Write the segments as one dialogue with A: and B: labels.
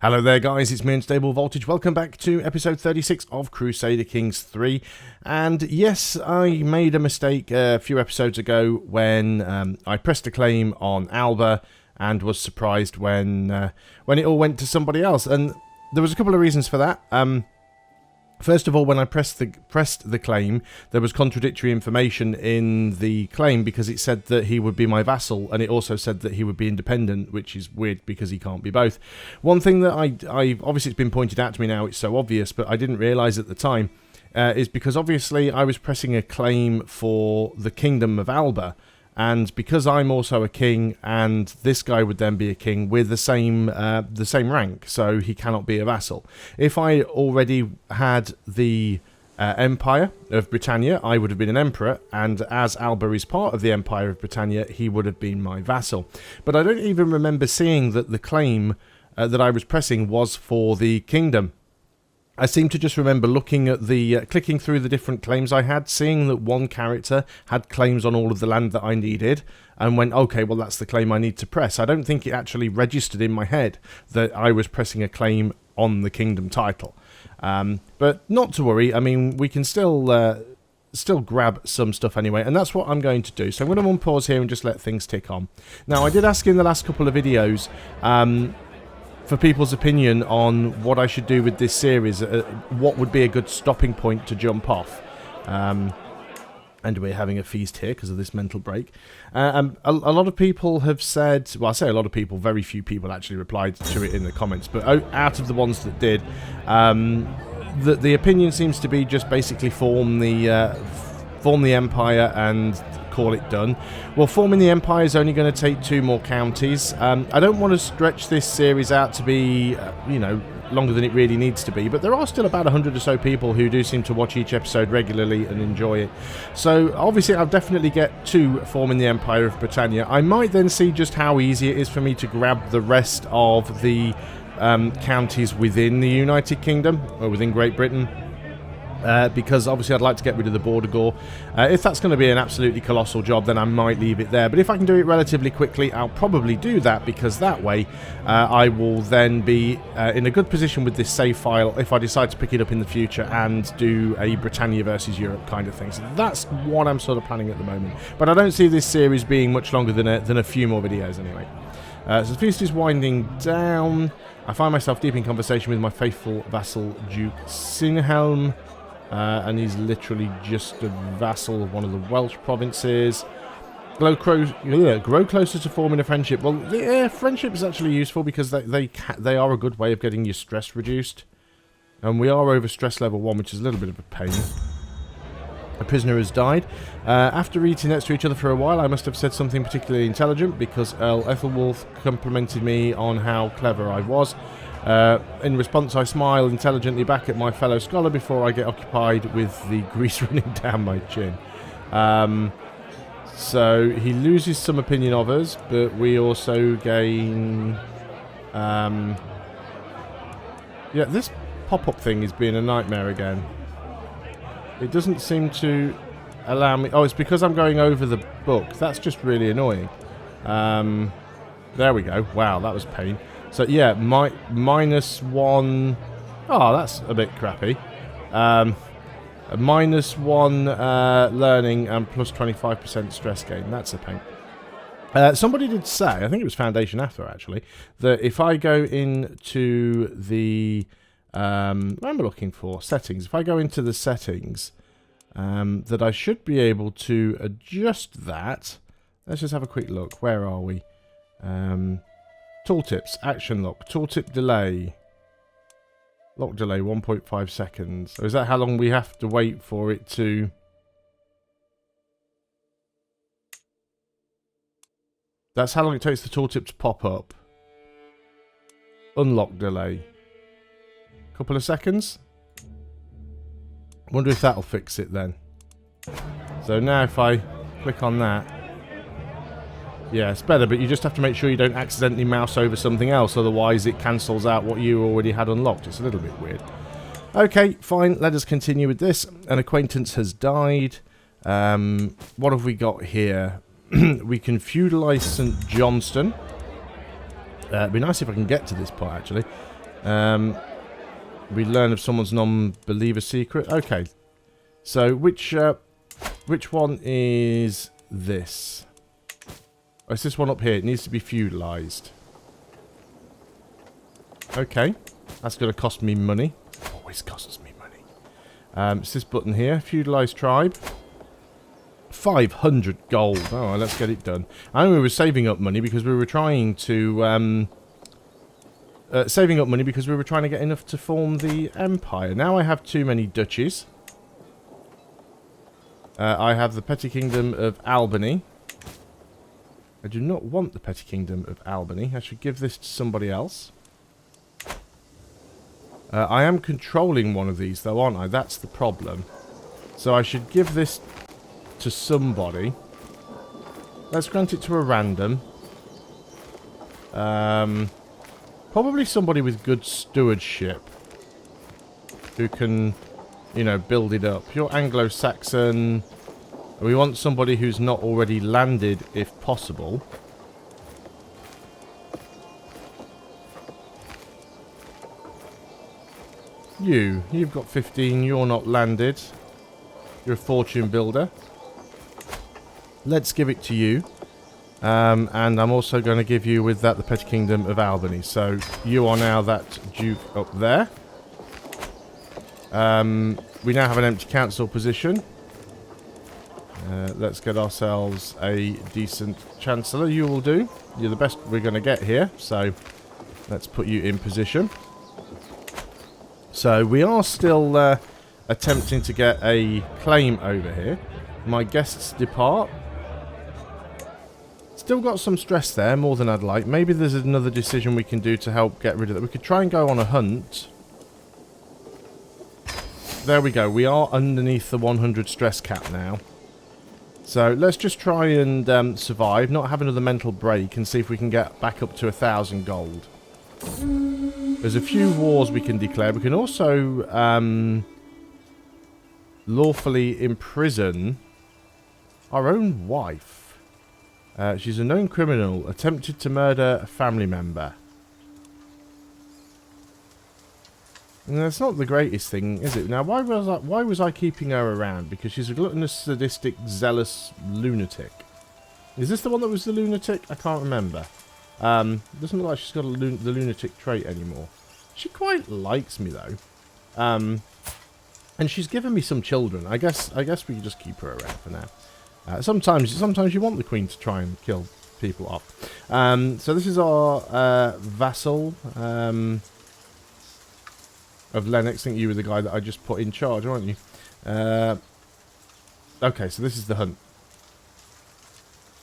A: Hello there guys, it's me Unstable Voltage. Welcome back to episode 36 of Crusader Kings 3. And yes, I made a mistake a few episodes ago when I pressed a claim on Alba and was surprised when it all went to somebody else. And there was a couple of reasons for that. First of all, when I pressed the claim, there was contradictory information in the claim because it said that he would be my vassal, and it also said that he would be independent, which is weird because he can't be both. One thing that I obviously it's been pointed out to me now, it's so obvious, but I didn't realise at the time, is because obviously I was pressing a claim for the Kingdom of Alba, and because I'm also a king, and this guy would then be a king, we're the same rank, so he cannot be a vassal. If I already had the Empire of Britannia, I would have been an emperor, and as Alba is part of the Empire of Britannia, he would have been my vassal. But I don't even remember seeing that the claim that I was pressing was for the kingdom. I seem to just remember looking at the, clicking through the different claims I had, seeing that one character had claims on all of the land that I needed, and went, okay, well that's the claim I need to press. I don't think it actually registered in my head that I was pressing a claim on the kingdom title. But not to worry, I mean, we can still grab some stuff anyway, and that's what I'm going to do. So I'm going to unpause here and just let things tick on. Now, I did ask in the last couple of videos, for people's opinion on what I should do with this series, what would be a good stopping point to jump off. And we're having a feast here because of this mental break. A lot of people have said, well, I say a lot of people, very few people actually replied to it in the comments, but out of the ones that did, the opinion seems to be just basically form the empire and call it done. Well, forming the empire is only going to take 2 more counties. I don't want to stretch this series out to be, you know, longer than it really needs to be, but there are still about 100 or so people who do seem to watch each episode regularly and enjoy it. So obviously I'll definitely get to forming the Empire of Britannia. I might then see just how easy it is for me to grab the rest of the counties within the United Kingdom, or within Great Britain. Because obviously I'd like to get rid of the border gore. If that's going to be an absolutely colossal job, then I might leave it there. But if I can do it relatively quickly, I'll probably do that, because that way I will then be in a good position with this save file if I decide to pick it up in the future and do a Britannia versus Europe kind of thing. So that's what I'm sort of planning at the moment. But I don't see this series being much longer than a few more videos anyway. So the feast is winding down. I find myself deep in conversation with my faithful vassal Duke Sinhelm. And he's literally just a vassal of one of the Welsh provinces. Grow closer to forming a friendship. Well, yeah, friendship is actually useful because they are a good way of getting your stress reduced. And we are over stress level 1, which is a little bit of a pain. A prisoner has died. After eating next to each other for a while, I must have said something particularly intelligent, because Earl Ethelwulf complimented me on how clever I was. In response, I smile intelligently back at my fellow scholar before I get occupied with the grease running down my chin. So he loses some opinion of us, but we also gain... yeah, this pop-up thing is being a nightmare again. It doesn't seem to allow me... Oh, it's because I'm going over the book. That's just really annoying. There we go. Wow, that was pain. So yeah, -1... Oh, that's a bit crappy. -1 learning and plus 25% stress gain. That's a pain. Somebody did say, I think it was Foundation After actually, that if I go into the... what am I looking for? Settings. If I go into the settings, that I should be able to adjust that. Let's just have a quick look. Where are we? Tooltips, action lock, tooltip delay, lock delay 1.5 seconds. So is that how long we have to wait for it to... That's how long it takes the tooltip to pop up. Unlock delay. Couple of seconds. Wonder if that'll fix it then. So now if I click on that, yeah, it's better, but you just have to make sure you don't accidentally mouse over something else, otherwise it cancels out what you already had unlocked. It's a little bit weird. Okay, fine, let us continue with this. An acquaintance has died. What have we got here? We can feudalize St. Johnston. It'd be nice if I can get to this part, actually. We learn of someone's non-believer secret. Okay. So, which one is this? Oh, it's this one up here. It needs to be feudalized. Okay. That's going to cost me money. Always costs me money. It's this button here. Feudalized Tribe. 500 gold. Oh, let's get it done. I know we were saving up money because we were trying to... saving up money because we were trying to get enough to form the Empire. Now I have too many duchies. I have the Petty Kingdom of Albany. I do not want the Petty Kingdom of Albany. I should give this to somebody else. I am controlling one of these though, aren't I? That's the problem. So I should give this to somebody. Let's grant it to a random. Probably somebody with good stewardship. Who can, you know, build it up. You're Anglo-Saxon. We want somebody who's not already landed, if possible. You've got 15. You're not landed. You're a fortune builder. Let's give it to you. And I'm also going to give you with that the Petty Kingdom of Albany. So you are now that Duke up there. We now have an empty council position. Let's get ourselves a decent Chancellor. You will do. You're the best we're going to get here. So let's put you in position. So we are still attempting to get a claim over here. My guests depart. Still got some stress there, more than I'd like. Maybe there's another decision we can do to help get rid of that. We could try and go on a hunt. There we go. We are underneath the 100 stress cap now. So let's just try and survive, not have another mental break, and see if we can get back up to 1,000 gold. There's a few wars we can declare. We can also lawfully imprison our own wife. She's a known criminal, attempted to murder a family member. And that's not the greatest thing, is it? Now, why was I keeping her around? Because she's a gluttonous, sadistic, zealous lunatic. Is this the one that was the lunatic? I can't remember. Doesn't look like she's got the lunatic trait anymore. She quite likes me though, and she's given me some children. I guess we can just keep her around for now. Sometimes you want the Queen to try and kill people off. So this is our vassal of Lennox. I think you were the guy that I just put in charge, aren't you? Okay, so this is the hunt.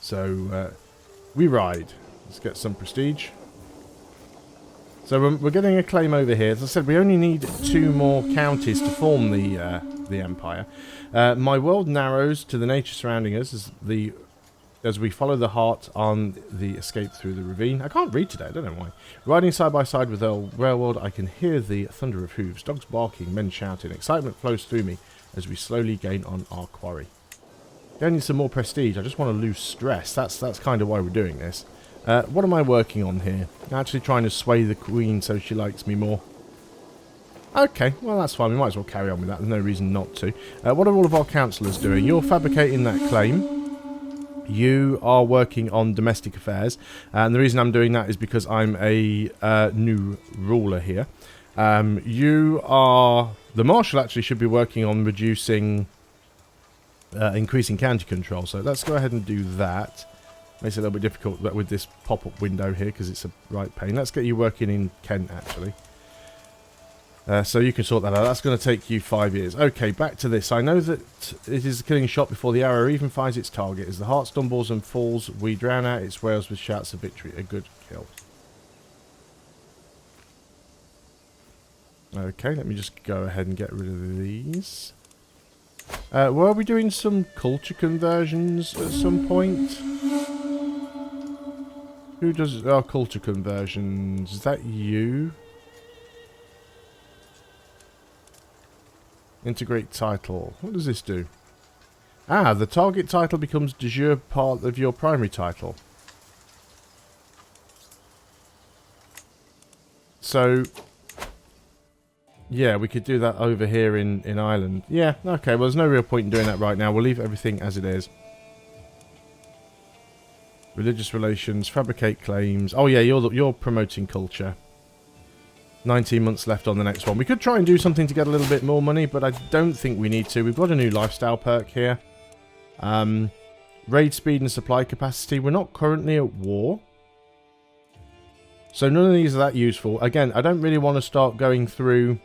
A: So we ride. Let's get some prestige. So we're getting a claim over here. As I said, we only need 2 more counties to form the empire. My world narrows to the nature surrounding us as we follow the heart on the escape through the ravine. I can't read today, I don't know why. Riding side by side with the railroad, I can hear the thunder of hooves, dogs barking, men shouting. Excitement flows through me as we slowly gain on our quarry. Gaining some more prestige. I just want to lose stress. That's kind of why we're doing this. What am I working on here? Actually trying to sway the Queen so she likes me more. Okay, well that's fine. We might as well carry on with that. There's no reason not to. What are all of our councillors doing? You're fabricating that claim. You are working on domestic affairs. And the reason I'm doing that is because I'm a new ruler here. You are... The Marshal actually should be working on reducing... increasing county control. So let's go ahead and do that. Makes it a little bit difficult with this pop-up window here because it's a right pain. Let's get you working in Kent, actually. So you can sort that out. That's going to take you 5 years. Okay, back to this. I know that it is a killing shot before the arrow even finds its target. As the heart stumbles and falls, we drown out its wails with shouts of victory. A good kill. Okay, let me just go ahead and get rid of these. Were we doing some culture conversions at some point? Who does our culture conversions? Is that you? Integrate title. What does this do? Ah, the target title becomes de jure part of your primary title. So, Yeah, we could do that over here in Ireland. Yeah, okay, well, there's no real point in doing that right now. We'll leave everything as it is. Religious relations, fabricate claims. Oh, yeah, you're promoting culture. 19 months left on the next one. We could try and do something to get a little bit more money, but I don't think we need to. We've got a new lifestyle perk here. Raid speed and supply capacity. We're not currently at war. So none of these are that useful. Again, I don't really want to start going through...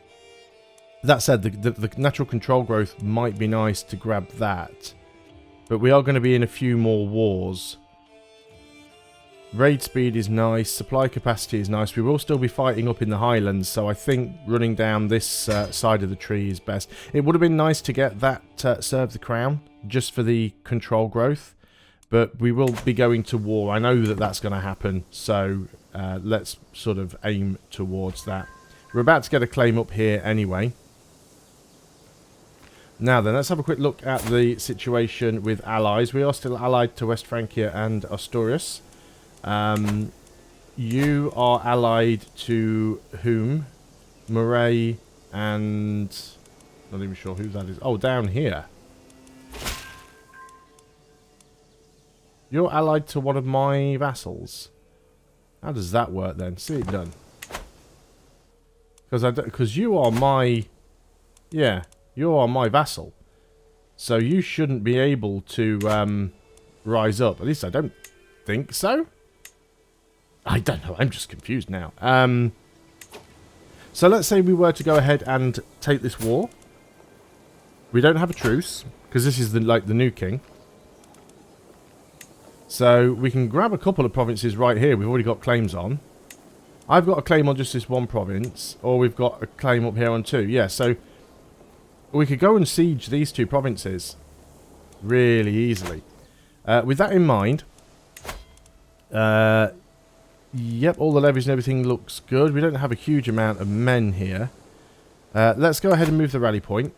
A: That said, the natural control growth might be nice to grab that. But we are going to be in a few more wars. Raid speed is nice. Supply capacity is nice. We will still be fighting up in the Highlands, so I think running down this side of the tree is best. It would have been nice to get that Serve the Crown, just for the control growth. But we will be going to war. I know that that's going to happen, so let's sort of aim towards that. We're about to get a claim up here anyway. Now then, let's have a quick look at the situation with allies. We are still allied to West Francia and Asturias. You are allied to whom? Murray and... Not even sure who that is. Oh, down here. You're allied to one of my vassals. How does that work then? See it done. Because you are my... Yeah, you are my vassal. So you shouldn't be able to rise up. At least I don't think so. I don't know. I'm just confused now. So let's say we were to go ahead and take this war. We don't have a truce, because this is the new king. So we can grab a couple of provinces right here. We've already got claims on. I've got a claim on just this one province, or we've got a claim up here on two. Yeah, so we could go and siege these two provinces really easily. With that in mind, yep, all the levies and everything looks good. We don't have a huge amount of men here. Let's go ahead and move the rally point.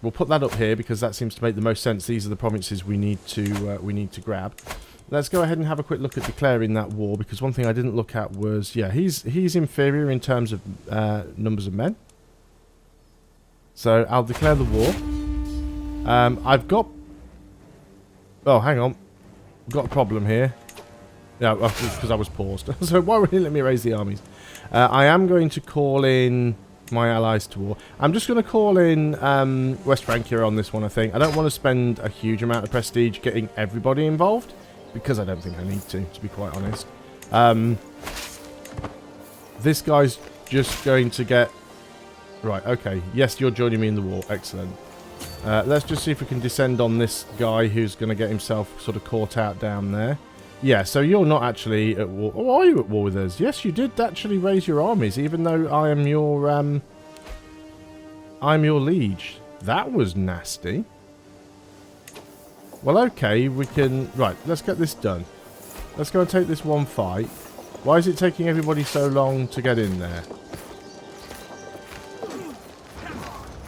A: We'll put that up here because that seems to make the most sense. These are the provinces we need to grab. Let's go ahead and have a quick look at declaring that war, because one thing I didn't look at was, yeah, he's inferior in terms of numbers of men. So I'll declare the war. I've got... Oh, hang on. Got a problem here. Yeah, because I was paused. So why wouldn't it let me raise the armies? I am going to call in my allies to war. I'm just going to call in West Francia on this one, I think. I don't want to spend a huge amount of prestige getting everybody involved, because I don't think I need to be quite honest. This guy's just going to get... Right, okay. Yes, you're joining me in the war. Excellent. Let's just see if we can descend on this guy who's going to get himself sort of caught out down there. Yeah, so you're not actually at war. Oh, are you at war with us? Yes, you did actually raise your armies, even though I am your, I'm your liege. That was nasty. Well, okay, we can... Right, let's get this done. Let's go and take this one fight. Why is it taking everybody so long to get in there?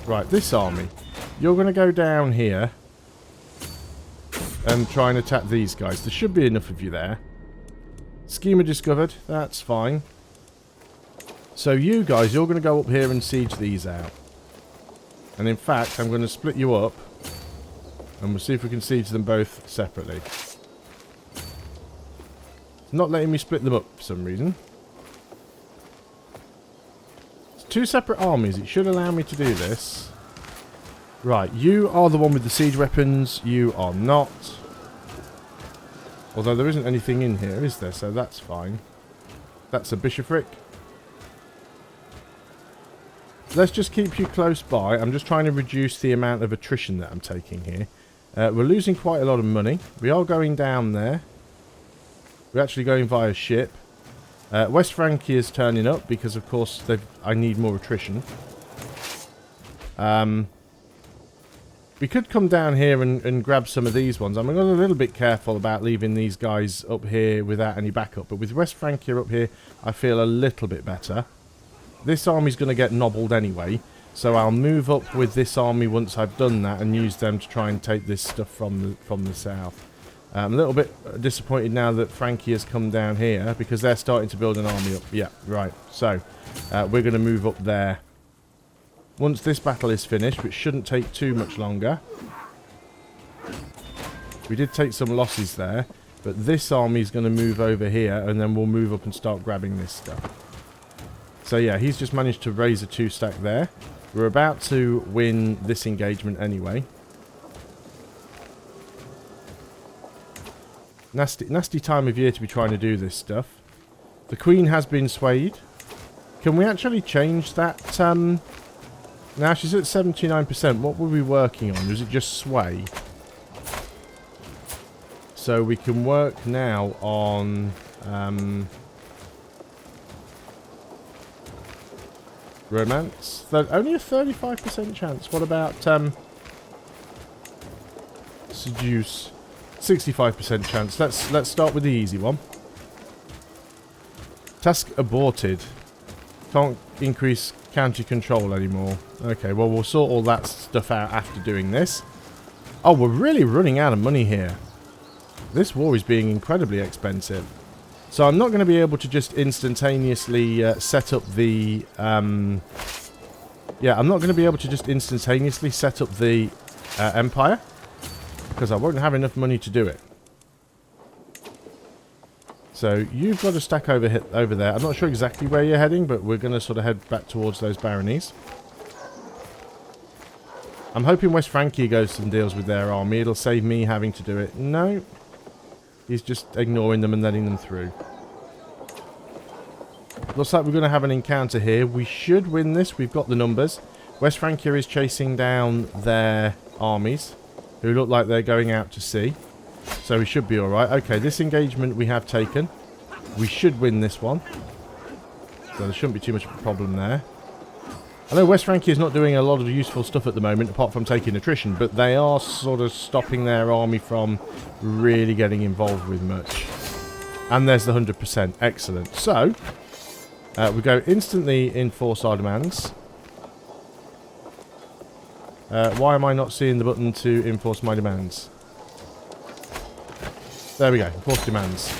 A: Right, this army. You're going to go down here and try and attack these guys. There should be enough of you there. Schema discovered. That's fine. So you guys, you're going to go up here and siege these out. And in fact, I'm going to split you up. And we'll see if we can siege them both separately. It's not letting me split them up for some reason. It's two separate armies. It should allow me to do this. Right, you are the one with the siege weapons. You are not. Although there isn't anything in here, is there? So that's fine. That's a bishopric. Let's just keep you close by. I'm just trying to reduce the amount of attrition that I'm taking here. We're losing quite a lot of money. We are going down there. We're actually going via ship. West Francia is turning up because, of course, I need more attrition. We could come down here and grab some of these ones. I'm a little bit careful about leaving these guys up here without any backup. But with West Francia up here, I feel a little bit better. This army's going to get nobbled anyway. So I'll move up with this army once I've done that and use them to try and take this stuff from the south. I'm a little bit disappointed now that Francia has come down here because they're starting to build an army up. Yeah, right. So we're going to move up there. once this battle is finished, which shouldn't take too much longer. We did take some losses there, but this army is going to move over here, and then we'll move up and start grabbing this stuff. So yeah, he's just managed to raise a 2-stack there. We're about to win this engagement anyway. Nasty time of year to be trying to do this stuff. The Queen has been swayed. Can we actually change that? Now she's at 79%. What were we working on? Was it just sway? So we can work now on romance. Only a 35% chance. What about seduce? 65% chance. Let's start with the easy one. Task aborted. Can't increase county control anymore. Okay, well we'll sort all that stuff out after doing this. Oh, we're really running out of money here. This war is being incredibly expensive. So I'm not going to be able to just instantaneously set up the... I'm not going to be able to just instantaneously set up the Empire. Because I won't have enough money to do it. So you've got a stack over there. I'm not sure exactly where you're heading, but we're going to sort of head back towards those baronies. I'm hoping West Francia goes and deals with their army. It'll save me having to do it. No. He's just ignoring them and letting them through. Looks like we're going to have an encounter here. We should win this. We've got the numbers. West Francia is chasing down their armies, who look like they're going out to sea. So we should be alright. Okay, this engagement we have taken. We should win this one. So there shouldn't be too much of a problem there. I know West Francia is not doing a lot of useful stuff at the moment, apart from taking attrition, but they are sort of stopping their army from really getting involved with much. And there's the 100%. Excellent. So, we go instantly enforce our demands. Why am I not seeing the button to enforce my demands? There we go. Enforce demands.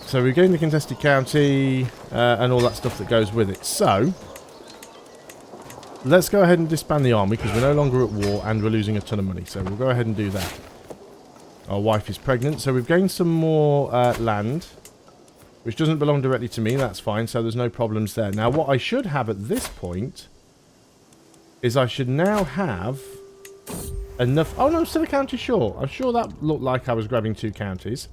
A: So we gain the contested county and all that stuff that goes with it. So, let's go ahead and disband the army because we're no longer at war and we're losing a ton of money. So we'll go ahead and do that. Our wife is pregnant. So we've gained some more land, which doesn't belong directly to me. That's fine. So there's no problems there. Now what I should have at this point is I should now have enough... Oh no, I'm still a county short. I'm sure that looked like I was grabbing 2 counties.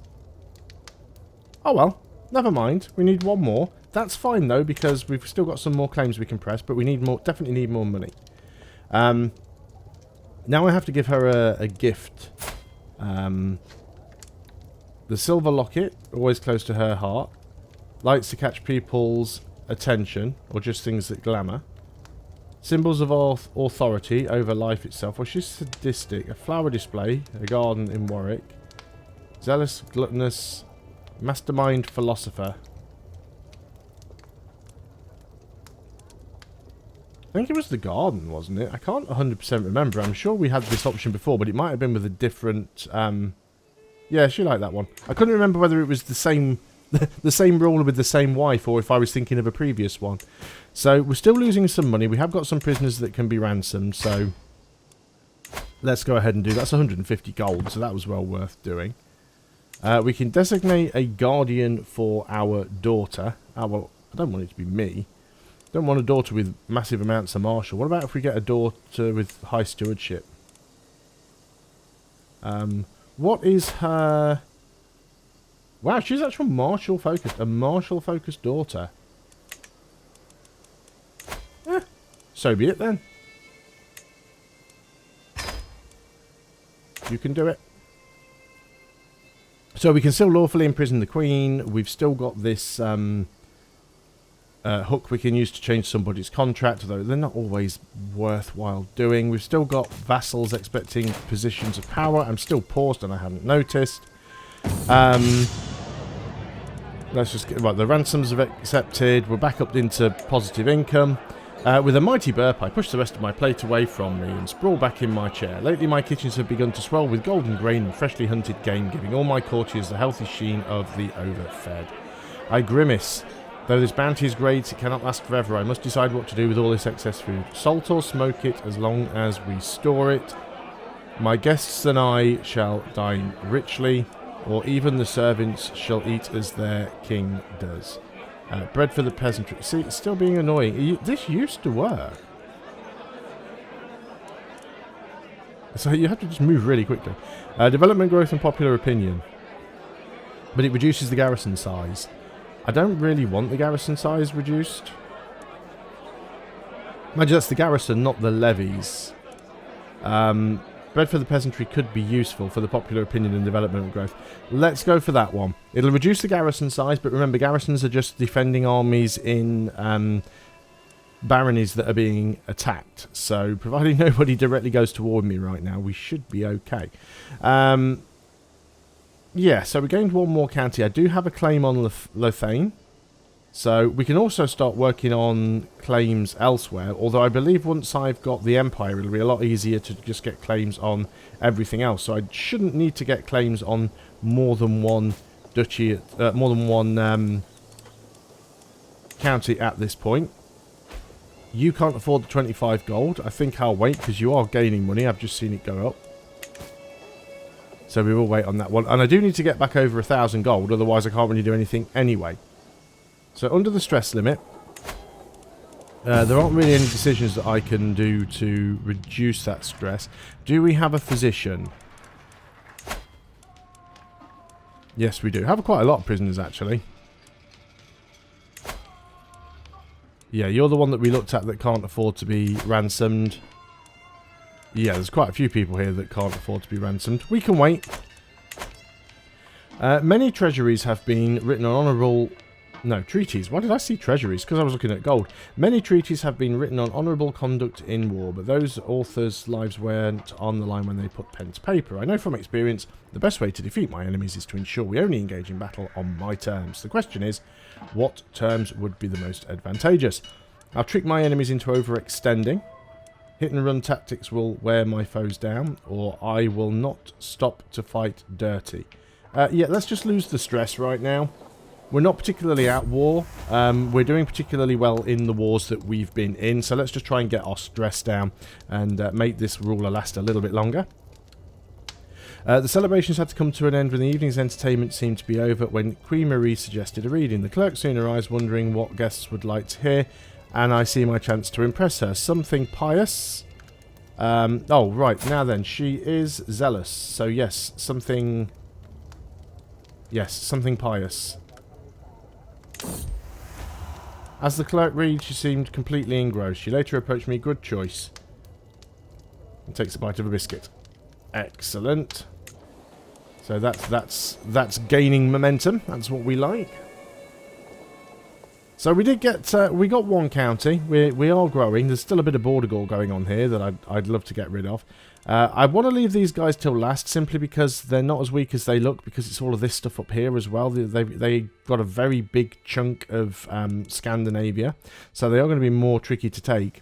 A: Oh well, never mind. We need 1 more. That's fine though, because we've still got some more claims we can press, but we need more. Definitely need more money. Now I have to give her a gift. The silver locket, always close to her heart. Likes to catch people's attention, or just things that glamour. Symbols of authority over life itself. Well, she's sadistic. A flower display, a garden in Warwick. Zealous, gluttonous... Mastermind philosopher. I think it was the garden, wasn't it? I can't 100% remember. I'm sure we had this option before, but it might have been with a different... Yeah, she liked that one. I couldn't remember whether it was the same the same ruler with the same wife, or if I was thinking of a previous one. So, we're still losing some money. We have got some prisoners that can be ransomed, so... Let's go ahead and do that. That's 150 gold, so that was well worth doing. We can designate a guardian for our daughter. Well, I don't want it to be me. Don't want a daughter with massive amounts of martial. What about if we get a daughter with high stewardship? What is her... Wow, she's actually martial focused. A martial focused daughter. So be it then. You can do it. So we can still lawfully imprison the Queen. We've still got this hook we can use to change somebody's contract, though they're not always worthwhile doing. We've still got vassals expecting positions of power. I'm still paused and I haven't noticed. Let's just get... Right, the ransoms have accepted. We're back up into positive income. With a mighty burp, I push the rest of my plate away from me and sprawl back in my chair. Lately, my kitchens have begun to swell with golden grain and freshly hunted game, giving all my courtiers the healthy sheen of the overfed. I grimace. Though this bounty is great, it cannot last forever. I must decide what to do with all this excess food. Salt or smoke it as long as we store it. My guests and I shall dine richly, or even the servants shall eat as their king does. Bread for the peasantry. See, it's still being annoying. This used to work. So you have to just move really quickly. Development growth and popular opinion. But it reduces the garrison size. I don't really want the garrison size reduced. Mind you, that's the garrison, not the levies. Bread for the peasantry could be useful for the popular opinion and development growth. Let's go for that one. It'll reduce the garrison size, but remember, garrisons are just defending armies in baronies that are being attacked. So, providing nobody directly goes to war with me right now, we should be okay. Yeah, so we gained one more county. I do have a claim on Lothain. So we can also start working on claims elsewhere. Although I believe once I've got the Empire, it'll be a lot easier to just get claims on everything else. So I shouldn't need to get claims on more than one duchy, more than one county at this point. You can't afford the 25 gold. I think I'll wait because you are gaining money. I've just seen it go up. So we will wait on that one. And I do need to get back over 1,000 gold. Otherwise I can't really do anything anyway. So under the stress limit, there aren't really any decisions that I can do to reduce that stress. Do we have a physician? Yes, we do. Have quite a lot of prisoners, actually. Yeah, you're the one that we looked at that can't afford to be ransomed. Yeah, there's quite a few people here that can't afford to be ransomed. We can wait. Many treasuries have been written on honourable... No, treaties. Why did I see treasuries? Because I was looking at gold. Many treaties have been written on honourable conduct in war, but those authors' lives weren't on the line when they put pen to paper. I know from experience the best way to defeat my enemies is to ensure we only engage in battle on my terms. The question is, what terms would be the most advantageous? I'll trick my enemies into overextending. Hit and run tactics will wear my foes down, or I will not stop to fight dirty. Yeah, let's just lose the stress right now. We're not particularly at war. We're doing particularly well in the wars that we've been in. So let's just try and get our stress down and make this ruler last a little bit longer. The celebrations had to come to an end when the evening's entertainment seemed to be over when Queen Marie suggested a reading. The clerk soon arrives wondering what guests would like to hear. And I see my chance to impress her. Something pious. Oh, right. Now then, she is zealous. So yes, something... Yes, something pious. As the clerk reads, she seemed completely engrossed. She later approached me. Good choice. And takes a bite of a biscuit. Excellent. So that's gaining momentum. That's what we like. So we did get we got one county. We are growing. There's still a bit of border gore going on here that I'd love to get rid of. I want to leave these guys till last simply because they're not as weak as they look, because it's all of this stuff up here as well. They got a very big chunk of Scandinavia, so they are going to be more tricky to take.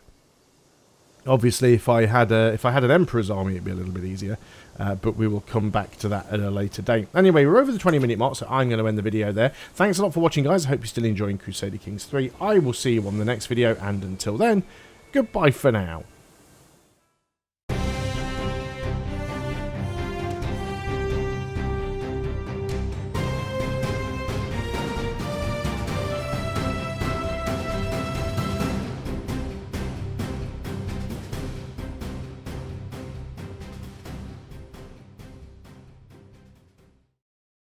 A: Obviously, if I had an emperor's army, it'd be a little bit easier. But we will come back to that at a later date. Anyway, we're over the 20-minute mark, so I'm going to end the video there. Thanks a lot for watching, guys. I hope you're still enjoying Crusader Kings 3. I will see you on the next video, and until then, goodbye for now.